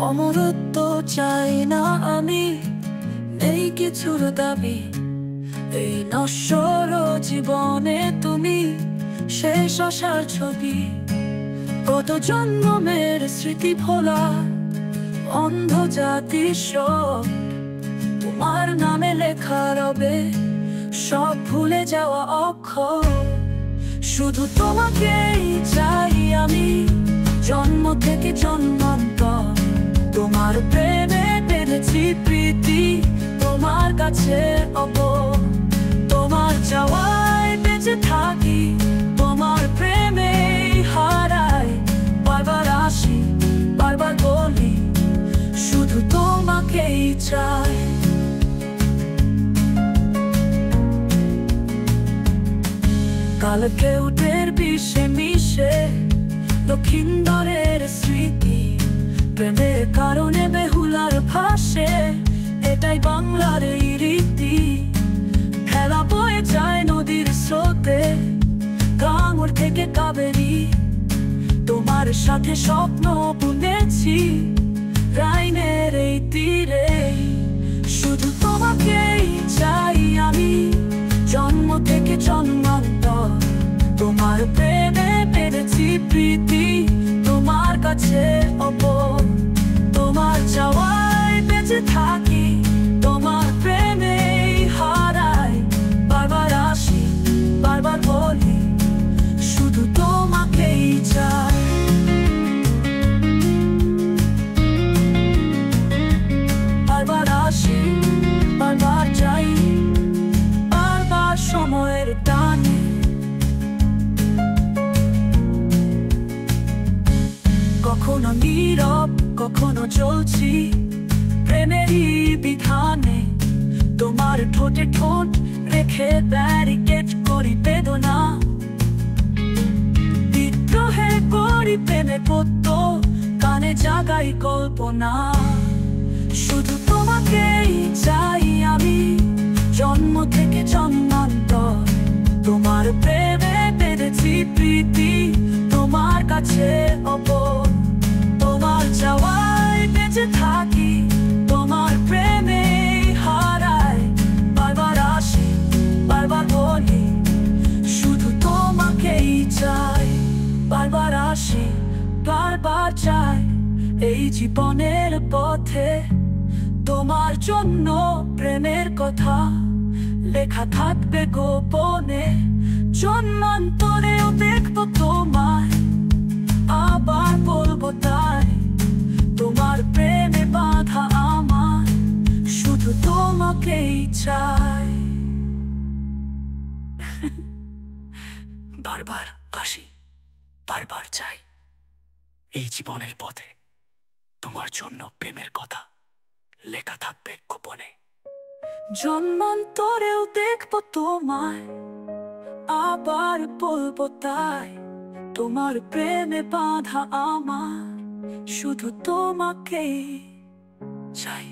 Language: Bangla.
অমরত্ব চাই না আমি, নেই কিছুর দাবি। এই নশ্বর জীবনে তুমি শেষ আশার ছবি। কত জন্মের স্মৃতি ভোলা অন্ধ জাতির সব তোমার নামে লেখা রবে, সব ভুলে যাওয়া অক্ষর। শুধু তোমাকেই চাই আমি, জন্ম থেকে জন্মান্তর। তোমার প্রেমে পেয়েছি প্রীতি, তোমার কাছে অপর। তোমার চাওয়ায় বেঁচে থাকি, তোমার প্রেমে হারাই। বারবার আসি, বারবার বলি, শুধু তোমাকেই চাই। কালকে উঠের বিষে মিশে দক্ষিণদ্বারের স্মৃতি। প্রেমের কারণে বেহুলার ভাসে, এটাই বাংলার এই রীতি। খেলা বয়ে যায় নদীর স্রোতে, কাঙর থেকে কাবেরী। তোমার সাথে স্বপ্ন বুনেছি রাইনের এই তীরে। শুধু তোমাকেই চাই আমি, জন্ম থেকে জন্মান্তর। তোমার প্রেমে পেয়েছি প্রীতি, তোমার কাছে অপর। তোমার চাওয়ায় বেঁচে থাকি, তোমার প্রেমে হারাই। বারবার আসি, বারবার বলি, শুধু তোমাকেই চাই। বারবার আসি, বারবার যাই, বারবার সময়ের টানে। কখনো নীরব, কখনো চলছি প্রেমেরই বিধানে। তোমার ঠোঁটে ঠোঁট রেখে ব্যারিকেড করি বেদনা। বিদ্রোহে করি প্রেমে পদ্য, কানে জাগাই কল্পনা। শুধু তোমাকেই চাই আমি, জন্ম থেকে জন্মান্তর। তোমার প্রেমে পেয়েছি প্রীতি, তোমার কাছে অপর। তোমার চাওয়ায় বেঁচে থাকি, তোমার প্রেমে হারাই। বারবার আসি, বারবার বলি, শুধু তোমাকেই চাই। বারবার আসি, বারবার চাই, এই জীবনের পথে তোমার জন্য প্রেমের কথা লেখা থাকবে গোপনে। জন্মান্তরেও দেখবো তোমায়, আবার বলবো তাই। তোমার প্রেমে বাঁধা আমার, শুধু তোমাকেই চাই। বারবার আসি, বারবার চাই, এই জীবনের পথে তোমার জন্য প্রেমের কথা লেখা থাকবে গোপনে। জন্মান্তরেও দেখবো তোমায়, আবার বলবো তাই। তোমার প্রেমে বাঁধা আমার, শুধু তোমাকেই চাই।